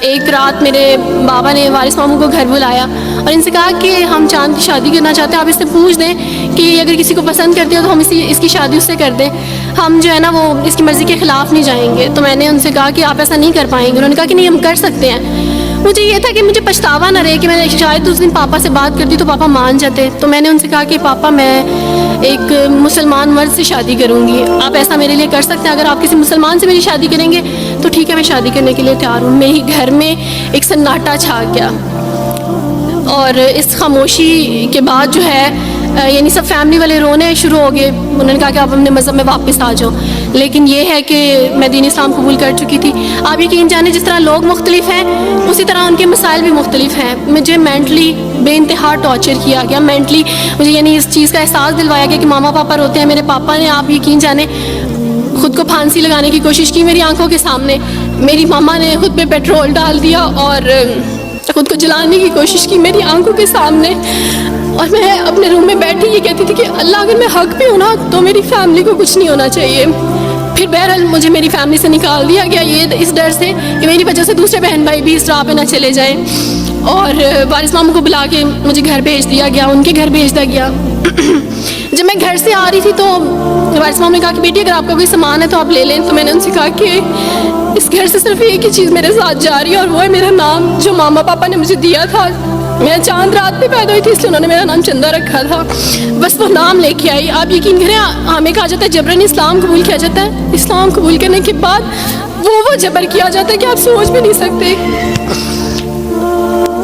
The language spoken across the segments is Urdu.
ایک رات میرے بابا نے وارث ماموں کو گھر بلایا اور ان سے کہا کہ ہم چاند کی شادی کرنا چاہتے ہیں, آپ اس سے پوچھ دیں کہ اگر کسی کو پسند کرتے ہو تو ہم اس کی شادی اس سے کر دیں, ہم جو ہے نا وہ اس کی مرضی کے خلاف نہیں جائیں گے. تو میں نے ان سے کہا کہ آپ ایسا نہیں کر پائیں گے. انہوں نے کہا کہ نہیں, ہم کر سکتے ہیں. مجھے یہ تھا کہ مجھے پچھتاوا نہ رہے کہ میں نے شاید اس دن پاپا سے بات کرتی تو پاپا مان جاتے. تو میں نے ان سے کہا کہ پاپا میں ایک مسلمان مرد سے شادی کروں گی, آپ ایسا میرے لیے کر سکتے ہیں؟ اگر آپ کسی مسلمان سے میری شادی کریں گے تو ٹھیک ہے, میں شادی کرنے کے لیے تیار ہوں. میرے گھر میں ایک سناٹا چھا گیا اور اس خاموشی کے بعد جو ہے یعنی سب فیملی والے رونے شروع ہو گئے. انہوں نے کہا کہ آپ اپنے مذہب میں واپس آ جاؤ. لیکن یہ ہے کہ میں دین اسلام قبول کر چکی تھی. آپ یقین جانیں جس طرح لوگ مختلف ہیں اسی طرح ان کے مسائل بھی مختلف ہیں. مجھے مینٹلی بے انتہا ٹارچر کیا گیا. مینٹلی مجھے یعنی اس چیز کا احساس دلوایا گیا کہ ماما پاپا روتے ہیں. میرے پاپا نے آپ یقین جانیں خود کو پھانسی لگانے کی کوشش کی میری آنکھوں کے سامنے. میری ماما نے خود پہ پیٹرول ڈال دیا اور خود کو جلانے کی کوشش کی میری آنکھوں کے سامنے. اور میں اپنے روم میں بیٹھی یہ کہتی تھی کہ اللہ اگر میں حق بھی ہوں نا تو میری فیملی کو کچھ نہیں ہونا چاہیے. پھر بہرحال مجھے میری فیملی سے نکال دیا گیا یہ اس ڈر سے کہ میری وجہ سے دوسرے بہن بھائی بھی اس راہ پہ نہ چلے جائیں. اور وارث ماموں کو بلا کے مجھے گھر بھیج دیا گیا, ان کے گھر بھیج دیا گیا. جب میں گھر سے آ رہی تھی تو وارث ماموں نے کہا کہ بیٹی اگر آپ کا کوئی سامان ہے تو آپ لے لیں. تو میں نے ان سے کہا کہ اس گھر سے صرف ایک ہی چیز میرے ساتھ جا رہی ہے اور وہ ہے میرا نام جو ماما پاپا نے مجھے دیا تھا. میں چاند رات پہ پیدا ہوئی تھی اس لیے انہوں نے میرا نام چندہ رکھا تھا. بس وہ نام لے کے آئی. آپ یقین کریں ہمیں کہا جاتا ہے جبرن اسلام قبول کیا جاتا ہے. اسلام قبول کرنے کے بعد وہ جبر کیا جاتا ہے کہ آپ سوچ بھی نہیں سکتے.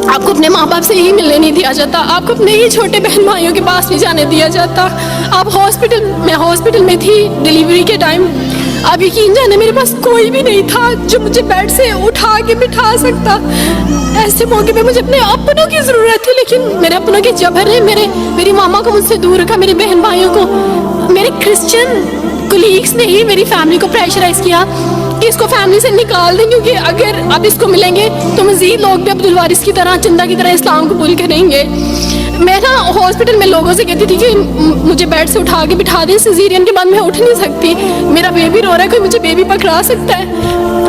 آپ کو اپنے ماں باپ سے ہی ملنے نہیں دیا جاتا, آپ کو اپنے ہی چھوٹے بہن بھائیوں کے پاس نہیں جانے دیا جاتا. آپ میں ہاسپٹل میں تھی ڈیلیوری کے ٹائم. آپ یقین جانے میرے پاس کوئی بھی نہیں تھا جو مجھے بیڈ سے اٹھا کے بٹھا سکتا. ایسے موقع پہ مجھے اپنے اپنوں کی ضرورت تھی, لیکن میرے اپنوں کے جبر نے میری ماما کو مجھ سے دور رکھا. میرے بہن بھائیوں کو, میرے کرسچن کولیگس نے ہی میری فیملی کو پریشرائز کیا کہ اس کو فیملی سے نکال دیں کیونکہ اگر آپ اس کو ملیں گے تو مزید لوگ بھی عبدالوارث کی طرح چندہ کی طرح اسلام قبول کریں گے. میں نا ہاسپٹل میں لوگوں سے کہتی تھی کہ مجھے بیڈ سے اٹھا کے بٹھا دیں, سیزیرین کے بعد میں اٹھ نہیں سکتی, میرا بیبی رو رہا ہے, کوئی مجھے بیبی پکڑا سکتا ہے.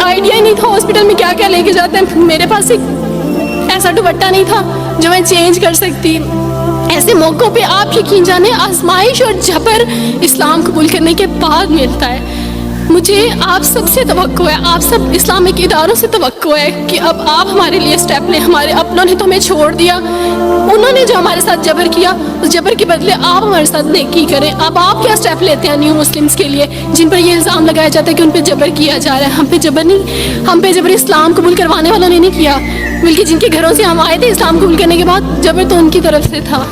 آئیڈیا ہی نہیں تھا ہاسپٹل میں کیا کیا لے کے جاتے ہیں. میرے پاس ایک ایسا دوپٹہ نہیں تھا جو میں چینج کر سکتی. ایسے موقعوں پہ آپ یقین جانیں آزمائش اور جبر اسلام قبول کرنے کے بعد ملتا ہے. مجھے آپ سب سے توقع ہے, آپ سب اسلامک اداروں سے توقع ہے کہ اب آپ ہمارے لیے سٹیپ لیں. ہمارے اپنوں نے تو ہمیں چھوڑ دیا, انہوں نے جو ہمارے ساتھ جبر کیا اس جبر کے بدلے آپ ہمارے ساتھ نیکی کریں. اب آپ کیا سٹیپ لیتے ہیں نیو مسلمس کے لیے جن پر یہ الزام لگایا جاتا ہے کہ ان پہ جبر کیا جا رہا ہے؟ ہم پہ جبر نہیں, ہم پہ جبر اسلام قبول کروانے والوں نے نہیں کیا, بلکہ جن کے گھروں سے ہم آئے تھے اسلام قبول کرنے کے بعد جبر تو ان کی طرف سے تھا.